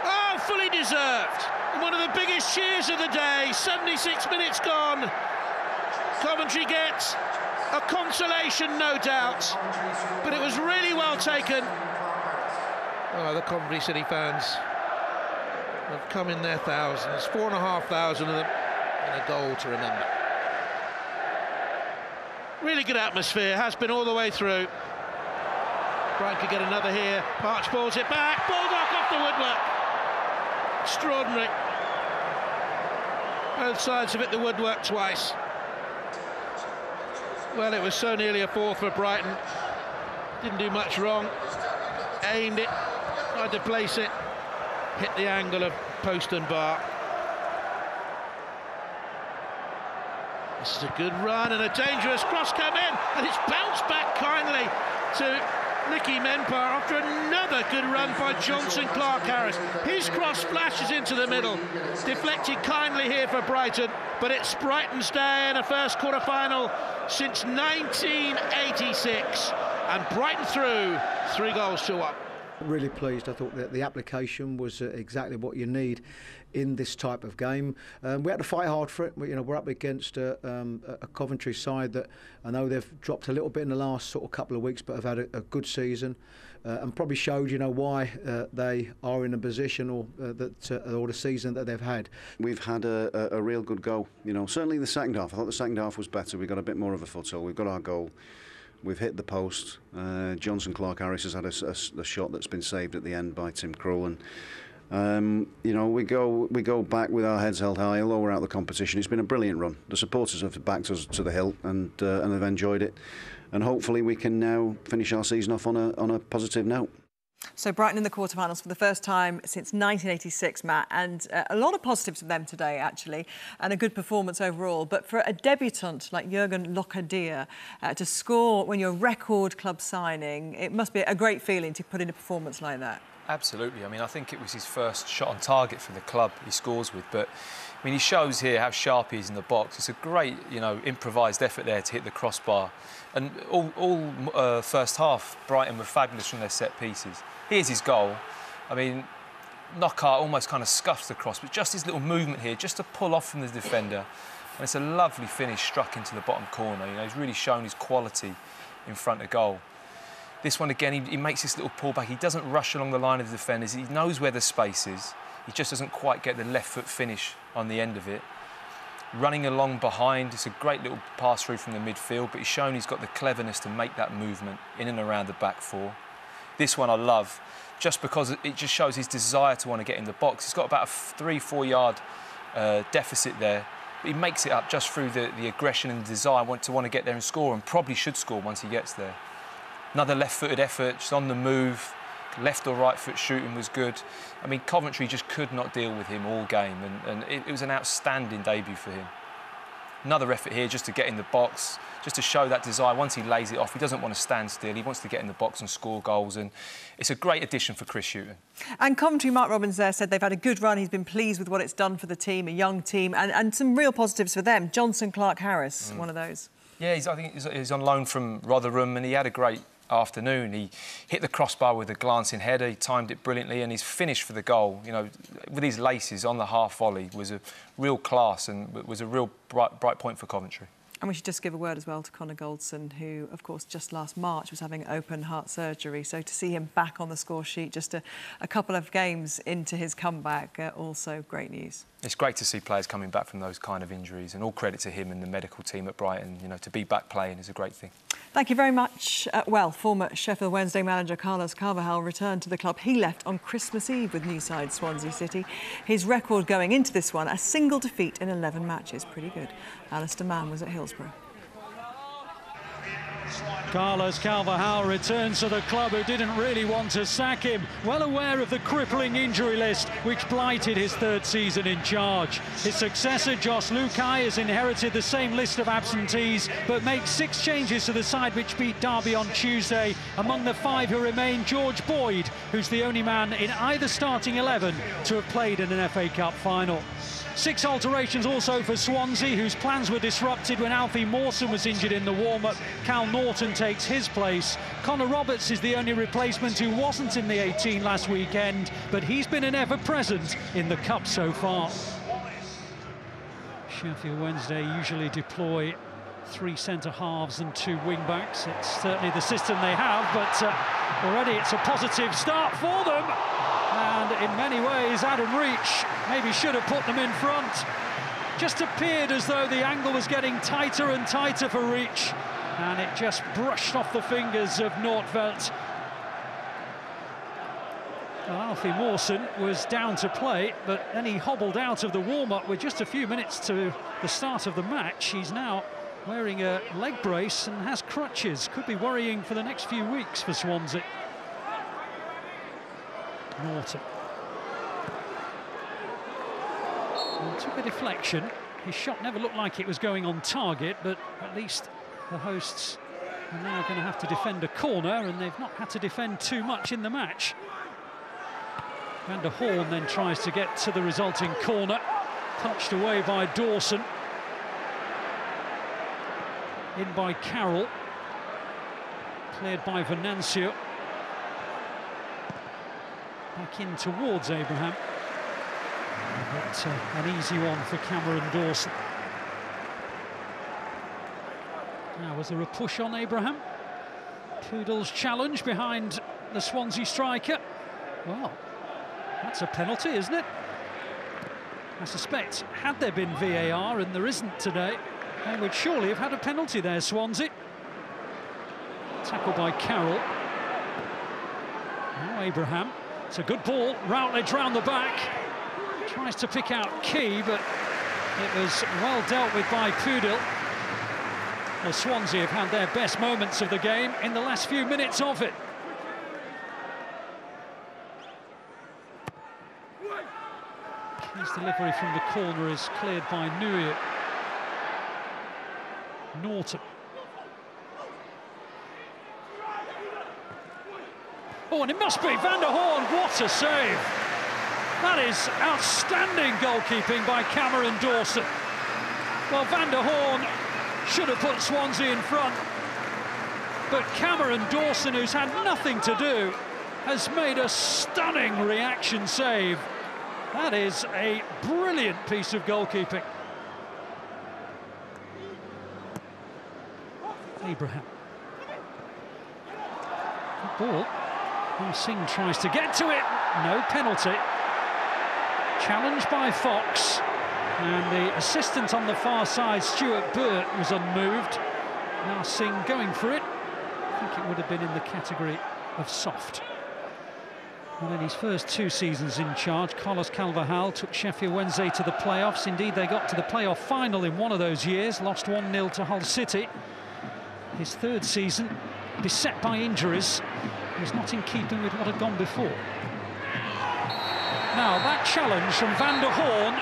Oh, fully deserved. And one of the biggest cheers of the day. 76 minutes gone. Coventry gets a consolation, no doubt. But it was really well taken. Oh, the Coventry City fans have come in their thousands. 4,500 of them, and a goal to remember. Really good atmosphere, has been all the way through. Brighton could get another here. March balls it back. Baldock off the woodwork. Extraordinary. Both sides have hit the woodwork twice. Well, it was so nearly a 4th for Brighton. Didn't do much wrong. Aimed it, tried to place it, hit the angle of post and bar. This is a good run and a dangerous cross come in, and it's bounced back kindly to Nicky Menpar after another good run by Johnson Clark-Harris. His cross splashes into the middle, deflected kindly here for Brighton, but it's Brighton's day in a first quarter-final since 1986, and Brighton through 3-1. Really pleased. I thought that the application was exactly what you need in this type of game. We had to fight hard for it. We're up against a Coventry side that I know they've dropped a little bit in the last sort of couple of weeks, but have had a good season and probably showed why they are in a position or the season that they've had. We've had a real good go. Certainly the second half. I thought the second half was better. We got a bit more of a foothold. We've got our goal. We've hit the post. Johnson Clark-Harris has had a shot that's been saved at the end by Tim Krul, and we go back with our heads held high, lower out the competition. It's been a brilliant run. The supporters have backed us to the hilt, and they've enjoyed it. And hopefully we can now finish our season off on a positive note. So Brighton in the quarterfinals for the first time since 1986, Matt, and a lot of positives for them today, actually, and a good performance overall. But for a debutant like Jurgen Locadia to score when you're record club signing, it must be a great feeling to put in a performance like that. Absolutely. I mean, I think it was his first shot on target for the club he scores with, but I mean, he shows here how sharp he is in the box. It's a great, improvised effort there to hit the crossbar. And all first half, Brighton were fabulous from their set pieces. Here's his goal. I mean, Knockaert almost kind of scuffs the cross, but just his little movement here, just to pull off from the defender. And it's a lovely finish struck into the bottom corner. He's really shown his quality in front of goal. This one, again, he makes this little pullback. He doesn't rush along the line of the defenders. He knows where the space is. He just doesn't quite get the left foot finish on the end of it. Running along behind, it's a great little pass through from the midfield, but he's shown he's got the cleverness to make that movement in and around the back four. This one I love, just because it just shows his desire to want to get in the box. He's got about a 3-4 yard deficit there, but he makes it up just through the aggression and desire to want to get there and score, and probably should score once he gets there. Another left-footed effort, just on the move. Left or right foot shooting was good. I mean, Coventry just could not deal with him all game, and it was an outstanding debut for him. Another effort here just to get in the box, just to show that desire. Once he lays it off, he doesn't want to stand still. He wants to get in the box and score goals, and it's a great addition for Chris Hughton. And Coventry, Mark Robbins there said they've had a good run. He's been pleased with what it's done for the team, a young team, and some real positives for them. Johnson Clark-Harris, one of those. Yeah, I think he's on loan from Rotherham, and he had a great afternoon. He hit the crossbar with a glancing header, he timed it brilliantly, and his finish for the goal, with his laces on the half volley, was a real class and was a real bright point for Coventry. And we should just give a word as well to Connor Goldson, who, of course, just last March was having open heart surgery. So to see him back on the score sheet just a couple of games into his comeback, also great news. It's great to see players coming back from those kind of injuries, and all credit to him and the medical team at Brighton. To be back playing is a great thing. Thank you very much. Former Sheffield Wednesday manager Carlos Carvajal returned to the club. He left on Christmas Eve with new side Swansea City. His record going into this one, a single defeat in 11 matches. Pretty good. Alistair Mann was at Hillsborough. Carlos Carvajal returns to the club, who didn't really want to sack him, well aware of the crippling injury list which blighted his third season in charge. His successor Jos Luhukay has inherited the same list of absentees, but makes 6 changes to the side which beat Derby on Tuesday. Among the 5 who remain, George Boyd, who's the only man in either starting 11 to have played in an FA Cup final. 6 alterations also for Swansea, whose plans were disrupted when Alfie Mawson was injured in the warm-up. Cal Norton takes his place. Connor Roberts is the only replacement who wasn't in the 18 last weekend, but he's been an ever-present in the Cup so far. Sheffield Wednesday usually deploy 3 centre-halves and 2 wing-backs. It's certainly the system they have, but already it's a positive start for them. And in many ways, Adam Reach maybe should have put them in front. Just appeared as though the angle was getting tighter and tighter for Reach, and it just brushed off the fingers of Nordfeldt. Well, Alfie Mawson was down to play, but then he hobbled out of the warm-up with just a few minutes to the start of the match. He's now wearing a leg brace and has crutches. Could be worrying for the next few weeks for Swansea. Norton. Well, took a deflection, his shot never looked like it was going on target, but at least the hosts are now going to have to defend a corner, and they've not had to defend too much in the match. Van der Horn then tries to get to the resulting corner, punched away by Dawson. In by Carroll, cleared by Venancio. Back in towards Abraham. But an easy one for Cameron Dawson. Now, was there a push on Abraham? Poodle's challenge behind the Swansea striker. Well, that's a penalty, isn't it? I suspect, had there been VAR, and there isn't today, they would surely have had a penalty there, Swansea. Tackled by Carroll. Now Abraham. It's a good ball. Routledge round the back. Tries to pick out Key, but it was well dealt with by Poodle. Well, Swansea have had their best moments of the game in the last few minutes of it. His delivery from the corner is cleared by Nui. Norton. Oh, and it must be Van der Horn. What a save! That is outstanding goalkeeping by Cameron Dawson. Well, Van der Horn should have put Swansea in front, but Cameron Dawson, who's had nothing to do, has made a stunning reaction save. That is a brilliant piece of goalkeeping. Abraham. Good ball. Singh tries to get to it. No penalty. Challenged by Fox. And the assistant on the far side, Stuart Burt, was unmoved. Now Singh going for it. I think it would have been in the category of soft. Well, in his first 2 seasons in charge, Carlos Carvalhal took Sheffield Wednesday to the playoffs. Indeed, they got to the playoff final in one of those years, lost 1-0 to Hull City. His 3rd season, beset by injuries, was not in keeping with what had gone before. Now, that challenge from Van der Horn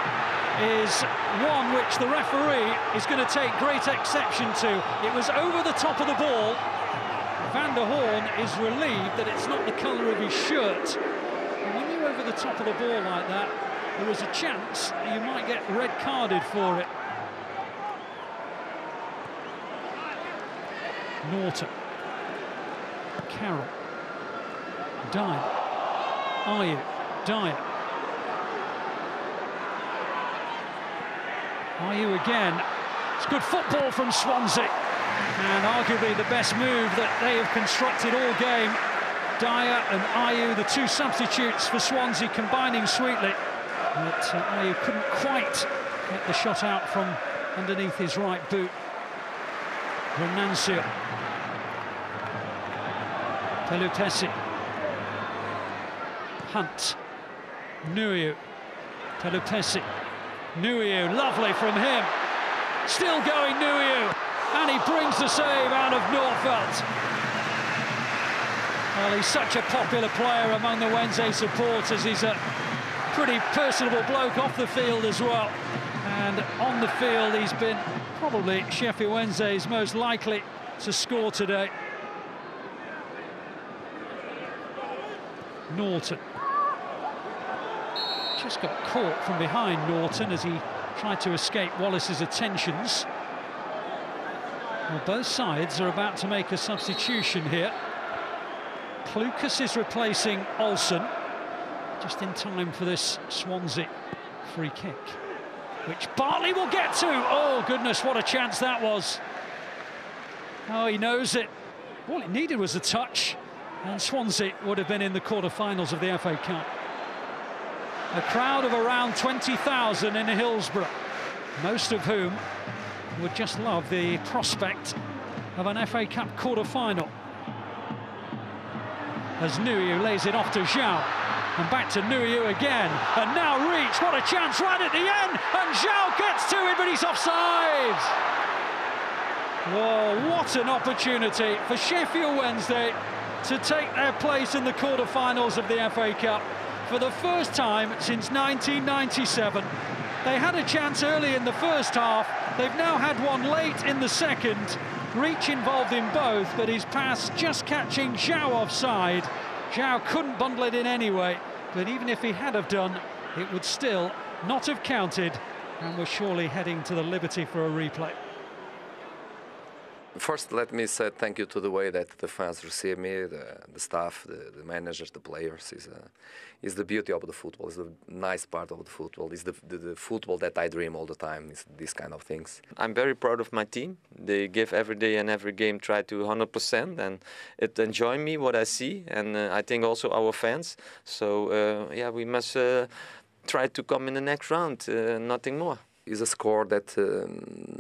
is one which the referee is going to take great exception to. It was over the top of the ball. Van der Horn is relieved that it's not the colour of his shirt. And when you're over the top of the ball like that, there was a chance that you might get red carded for it. Norton. Carroll. Dyer. Ayew. Dyer. Ayew again. It's good football from Swansea. And arguably the best move that they have constructed all game. Dyer and Ayew, the 2 substitutes for Swansea, combining sweetly. But Ayew couldn't quite get the shot out from underneath his right boot. Venancio. Pelupesi. Hunt. Nuiu. Pelupesi. Nuiu, lovely from him. Still going, Nuiu. And he brings the save out of Norfelt. Well, he's such a popular player among the Wednesday supporters. He's a pretty personable bloke off the field as well. And on the field, he's been probably Sheffield Wednesday's most likely to score today. Norton. Just got caught from behind Norton as he tried to escape Wallace's attentions. Well, both sides are about to make a substitution here. Klukas is replacing Olsen, just in time for this Swansea free kick, which Bartley will get to. Oh, goodness, what a chance that was. Oh, he knows it. All it needed was a touch, and Swansea would have been in the quarter-finals of the FA Cup. A crowd of around 20,000 in Hillsborough, most of whom would just love the prospect of an FA Cup quarter-final. As Nuiu lays it off to Zhao, and back to Nuiu again, and now Reach, what a chance right at the end, and Zhao gets to it, but he's offside! Whoa, what an opportunity for Sheffield Wednesday to take their place in the quarter-finals of the FA Cup. for the first time since 1997. They had a chance early in the first half. They've now had one late in the second. Reach involved in both, but his pass just catching Zhao offside. Zhao couldn't bundle it in anyway, but even if he had have done, it would still not have counted, and we're surely heading to the Liberty for a replay. First, let me say thank you to the way that the fans receive me, the staff, the managers, the players. Is the beauty of the football. Is the nice part of the football. Is the football that I dream all the time. Is these kind of things. I'm very proud of my team. They give every day and every game try to 100%, and it enjoy me what I see, and I think also our fans. So yeah, we must try to come in the next round. Nothing more. Is a score that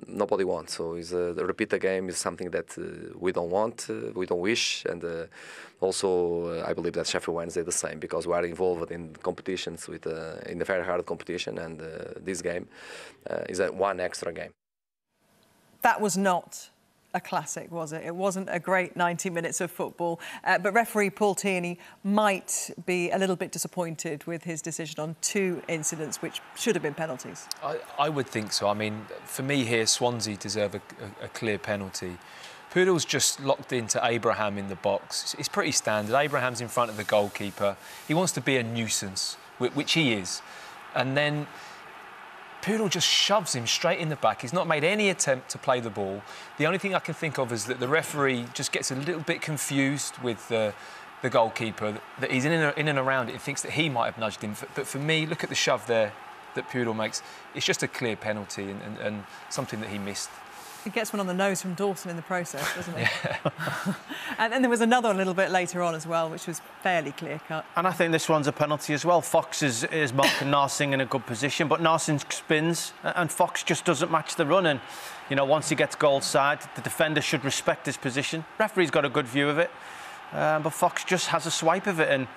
nobody wants. So the repeat game is something that we don't want, we don't wish, and also I believe that Sheffield Wednesday the same, because we are involved in competitions with in a very hard competition, and this game is one extra game. That was not a classic, was it? It wasn't a great 90 minutes of football, but referee Paul Tierney might be a little bit disappointed with his decision on two incidents which should have been penalties. I would think so. I mean, for me here, Swansea deserve a clear penalty. Poodle's just locked into Abraham in the box. It's pretty standard. Abraham's in front of the goalkeeper. He wants to be a nuisance, which he is. And then Poodle just shoves him straight in the back. He's not made any attempt to play the ball. The only thing I can think of is that the referee just gets a little bit confused with the goalkeeper, that he's in and around it and thinks that he might have nudged him. But for me, look at the shove there that Poodle makes. It's just a clear penalty and something that he missed. He gets one on the nose from Dawson in the process, doesn't he? Yeah. And then there was another a little bit later on as well, which was fairly clear-cut. And I think this one's a penalty as well. Fox is marking Narsingh in a good position, but Narsingh spins and Fox just doesn't match the run. And, you know, once he gets goal side, the defender should respect his position. Referee's got a good view of it, but Fox just has a swipe of it. And,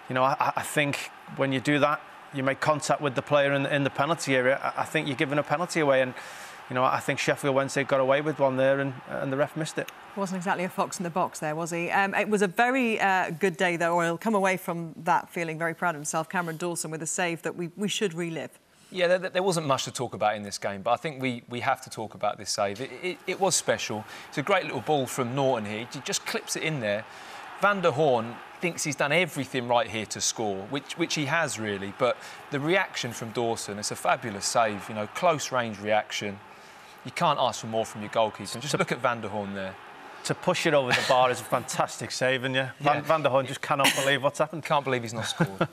you know, I think when you do that, you make contact with the player in the penalty area. I think you're giving a penalty away. And, you know, I think Sheffield Wednesday got away with one there, and the ref missed it. Wasn't exactly a fox in the box there, was he? It was a very good day, though, or he'll come away from that feeling very proud of himself. Cameron Dawson with a save that we should relive. Yeah, there wasn't much to talk about in this game, but I think we have to talk about this save. It was special. It's a great little ball from Norton here. He just clips it in there. Van der Hoorn thinks he's done everything right here to score, which he has, really. But the reaction from Dawson, it's a fabulous save, you know, close-range reaction. You can't ask for more from your goalkeeper. And just look at Van der Hoorn there. To push it over the bar is a fantastic save, and Van der Hoorn just cannot believe what's happened. Can't believe he's not scored.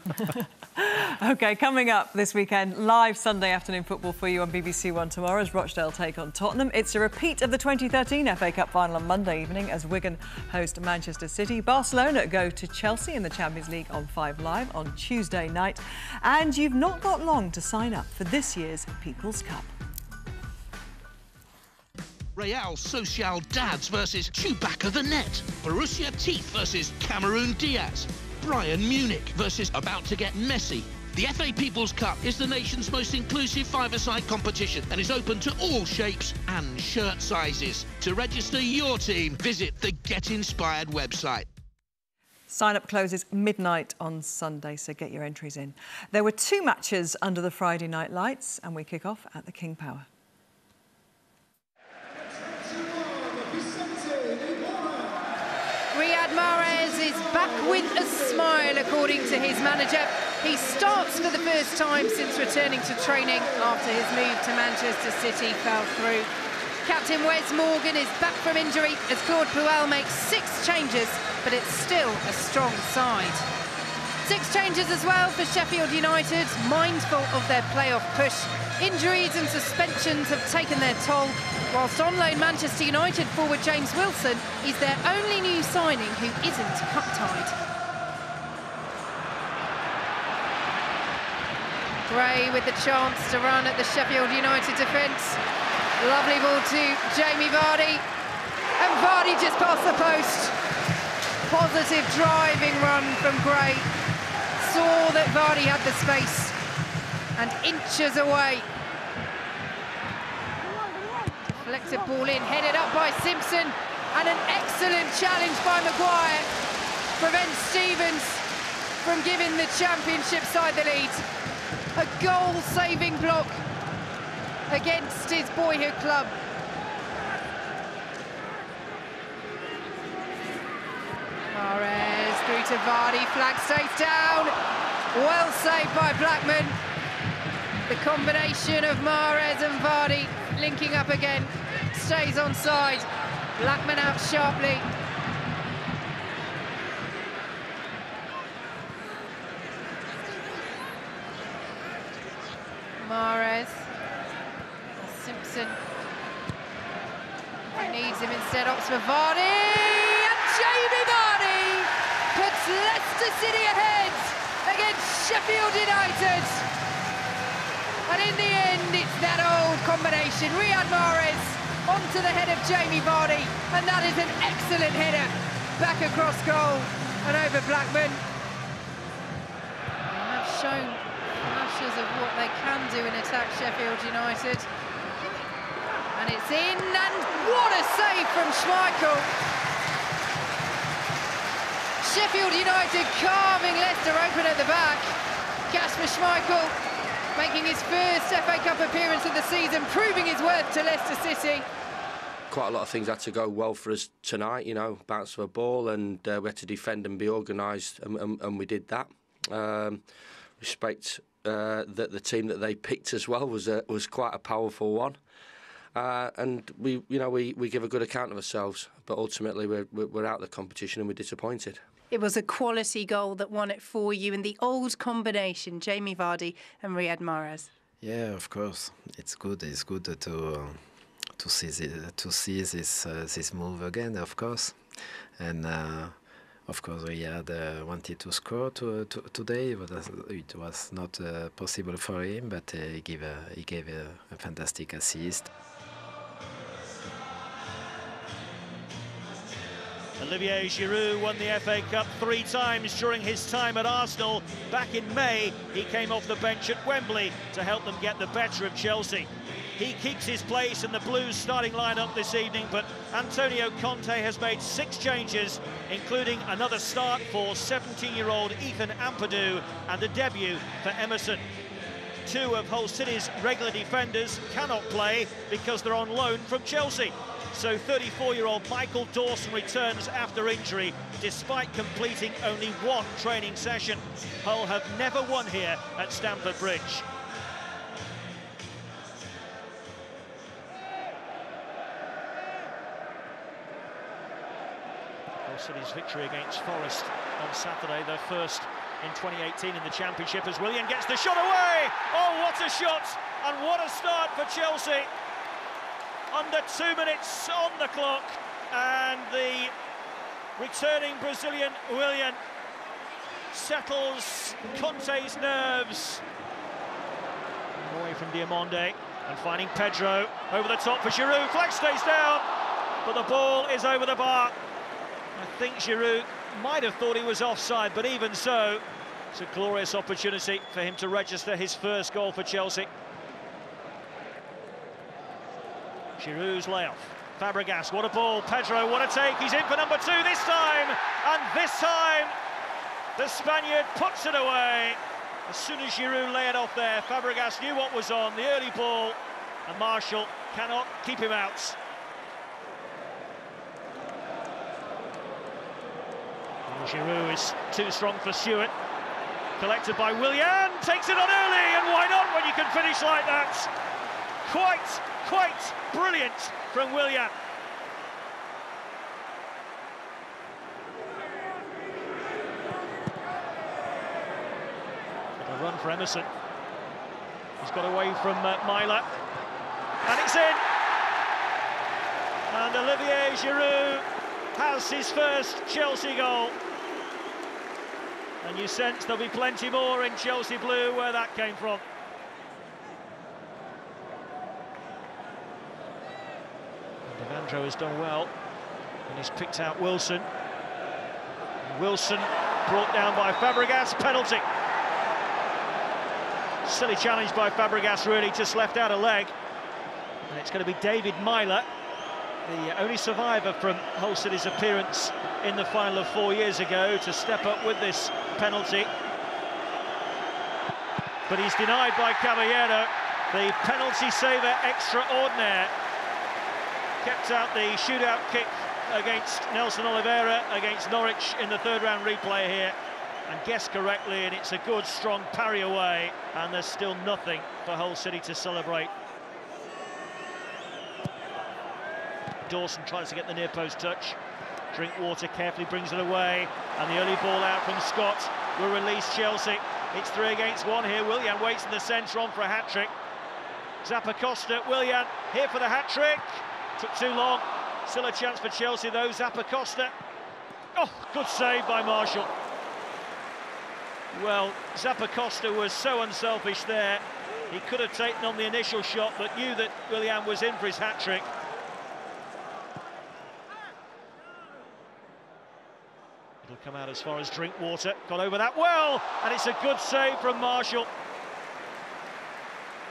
OK, coming up this weekend, live Sunday afternoon football for you on BBC One tomorrow as Rochdale take on Tottenham. It's a repeat of the 2013 FA Cup final on Monday evening as Wigan host Manchester City. Barcelona go to Chelsea in the Champions League on 5 Live on Tuesday night. And you've not got long to sign up for this year's People's Cup. Real Sociedad versus Chewbacca the Net. Borussia Teeth versus Cameroon Diaz. Bayern Munich versus about to get messy. The FA People's Cup is the nation's most inclusive five-a-side competition and is open to all shapes and shirt sizes. To register your team, visit the Get Inspired website. Sign-up closes midnight on Sunday, so get your entries in. There were 2 matches under the Friday night lights, and we kick off at the King Power. Riyad Mahrez is back with a smile, according to his manager. He starts for the first time since returning to training after his move to Manchester City fell through. Captain Wes Morgan is back from injury as Claude Puel makes 6 changes, but it's still a strong side. 6 changes as well for Sheffield United, mindful of their playoff push. Injuries and suspensions have taken their toll, whilst on loan Manchester United forward James Wilson is their only new signing who isn't cup-tied. Gray with the chance to run at the Sheffield United defence. Lovely ball to Jamie Vardy. And Vardy just past the post. Positive driving run from Gray. Saw that Vardy had the space. And inches away. Deflected ball in, headed up by Simpson. And an excellent challenge by Maguire. Prevents Stevens from giving the Championship side the lead. A goal-saving block against his boyhood club. Mahrez through to Vardy, flag stays down. Well saved by Blackman. The combination of Mahrez and Vardy linking up again. Stays onside. Blackman out sharply. Mahrez. Simpson. He needs him instead. Opts for Vardy. And Jamie Vardy puts Leicester City ahead against Sheffield United. And in the end, it's that old combination. Riyad Mahrez onto the head of Jamie Vardy. And that is an excellent header. Back across goal and over Blackman. They have shown flashes of what they can do in attack, Sheffield United. And it's in, and what a save from Schmeichel. Sheffield United carving Leicester open at the back. Kasper Schmeichel making his first FA Cup appearance of the season, proving his worth to Leicester City. Quite a lot of things had to go well for us tonight, you know, bounce of a ball, and we had to defend and be organised, and we did that. Respect that the team that they picked as well was quite a powerful one. And we give a good account of ourselves, but ultimately we're out of the competition and we're disappointed. It was a quality goal that won it for you in the old combination, Jamie Vardy and Riyad Mahrez. Yeah, of course, it's good. It's good to see this move again, of course, and of course Riyad wanted to score today, but it was not possible for him. But he gave a fantastic assist. Olivier Giroud won the FA Cup 3 times during his time at Arsenal. Back in May, he came off the bench at Wembley to help them get the better of Chelsea. He keeps his place in the Blues starting lineup this evening, but Antonio Conte has made 6 changes, including another start for 17-year-old Ethan Ampadu and a debut for Emerson. 2 of Hull City's regular defenders cannot play because they're on loan from Chelsea. So 34-year-old Michael Dawson returns after injury, despite completing only 1 training session. Hull have never won here at Stamford Bridge. Hull City's victory against Forest on Saturday, their first in 2018 in the Championship, as Willian gets the shot away. Oh, what a shot, and what a start for Chelsea. Under 2 minutes on the clock, and the returning Brazilian Willian settles Conte's nerves. Away from Diamonde, and finding Pedro over the top for Giroud. Flag stays down, but the ball is over the bar. I think Giroud might have thought he was offside, but even so, it's a glorious opportunity for him to register his first goal for Chelsea. Giroud's layoff. Fabregas, what a ball. Pedro, what a take. He's in for number 2 this time. And this time, the Spaniard puts it away. As soon as Giroud lay it off there, Fabregas knew what was on. The early ball, and Marshall cannot keep him out. And Giroud is too strong for Stewart. Collected by Willian. Takes it on early, and why not when you can finish like that? Quite brilliant from Willian. A run for Emerson. He's got away from Myler, and it's in. And Olivier Giroud has his first Chelsea goal. And you sense there'll be plenty more in Chelsea blue where that came from. Devandro has done well, and he's picked out Wilson. Wilson brought down by Fabregas, penalty. Silly challenge by Fabregas, really, just left out a leg. And it's going to be David Myler the only survivor from Hull City's appearance in the final of 4 years ago, to step up with this penalty. But he's denied by Caballero. The penalty saver extraordinaire kept out the shootout kick against Nelson Oliveira against Norwich in the third round replay here, and guessed correctly, and it's a good strong parry away, and there's still nothing for Hull City to celebrate. Dawson tries to get the near post touch. Drinkwater carefully brings it away, and the early ball out from Scott will release Chelsea. It's 3 against 1 here. Willian waits in the centre on for a hat-trick. Zappacosta, Willian here for the hat-trick. Took too long. Still a chance for Chelsea though. Zappacosta. Oh, good save by Marshall. Well, Zappacosta was so unselfish there. He could have taken on the initial shot, but knew that Willian was in for his hat-trick. It'll come out as far as Drinkwater. Got over that well, and it's a good save from Marshall.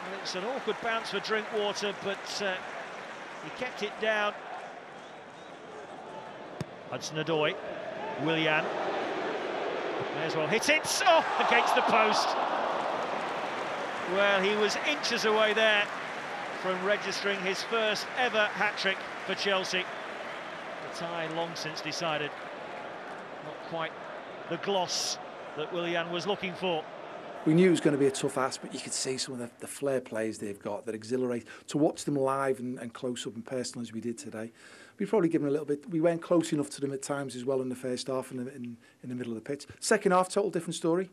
And it's an awkward bounce for Drinkwater, but he kept it down. Hudson-Odoi, Willian, may as well hit it. Oh, against the post. Well, he was inches away there from registering his first ever hat-trick for Chelsea. The tie long since decided. Not quite the gloss that Willian was looking for. We knew it was going to be a tough ask, but you could see some of the flair plays they've got that exhilarate. To watch them live and close up and personal as we did today, we've probably given a little bit. We weren't close enough to them at times as well in the first half and in the middle of the pitch. Second half, total different story.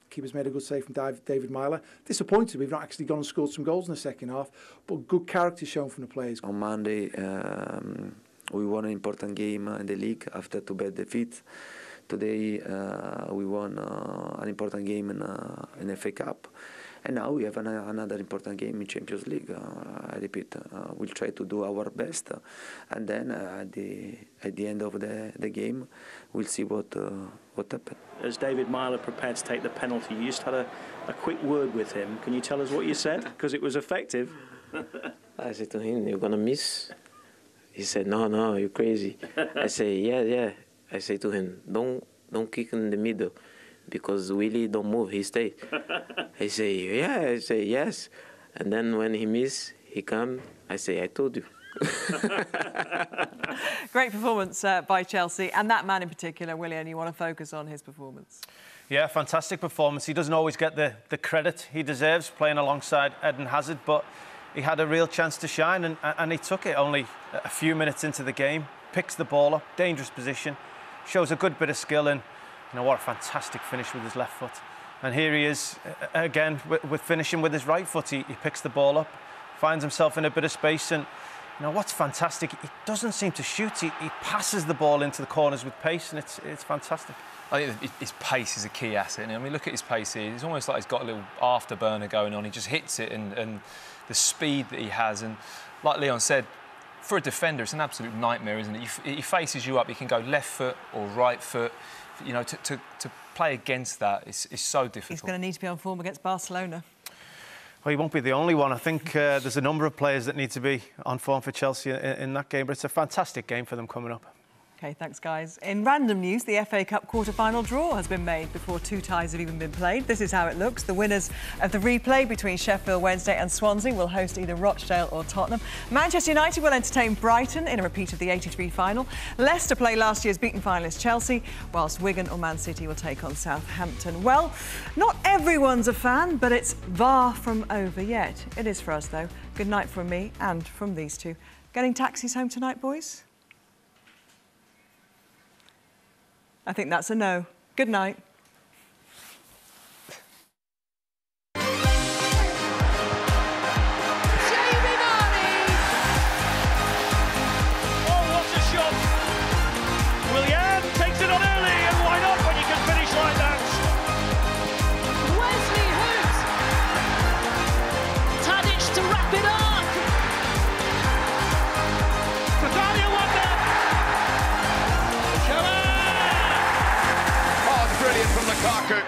Keeper's made a good save from David Myler. Disappointed we've not actually gone and scored some goals in the second half, but good character shown from the players. On Monday, we won an important game in the league after 2 bad defeats. Today we won an important game in FA Cup, and now we have another important game in Champions League. I repeat, we'll try to do our best, and then at the end of the game, we'll see what happens. As David Myler prepared to take the penalty, you just had a quick word with him. Can you tell us what you said? Because it was effective. I said to him, "You're gonna miss." He said, "No, you're crazy." I say, "Yeah." I say to him, don't kick in the middle, because Willie don't move, he stay. I say, "Yeah." I say, "Yes." And then when he miss, he come. I say, "I told you." Great performance by Chelsea, and that man in particular, Willian, you want to focus on his performance. Yeah, fantastic performance. He doesn't always get the credit he deserves playing alongside Eden Hazard, but he had a real chance to shine, and he took it only a few minutes into the game. Picks the ball up, dangerous position, shows a good bit of skill, and you know what a fantastic finish with his left foot. And here he is again with finishing with his right foot. He picks the ball up, finds himself in a bit of space, and you know what's fantastic, he doesn't seem to shoot. He passes the ball into the corners with pace, and it's fantastic. I think his pace is a key asset. I mean, look at his pace here. It's almost like he's got a little afterburner going on. He just hits it, and the speed that he has, and like Leon said, for a defender, it's an absolute nightmare, isn't it? He faces you up. He can go left foot or right foot. You know, to play against that is so difficult. He's going to need to be on form against Barcelona. Well, he won't be the only one. I think there's a number of players that need to be on form for Chelsea in that game, but it's a fantastic game for them coming up. OK, thanks, guys. In random news, the FA Cup quarter-final draw has been made before 2 ties have even been played. This is how it looks. The winners of the replay between Sheffield Wednesday and Swansea will host either Rochdale or Tottenham. Manchester United will entertain Brighton in a repeat of the '83 final. Leicester play last year's beaten finalist Chelsea, whilst Wigan or Man City will take on Southampton. Well, not everyone's a fan, but it's far from over yet. It is for us, though. Good night from me and from these two. Getting taxis home tonight, boys? I think that's a no. Good night. Lukaku.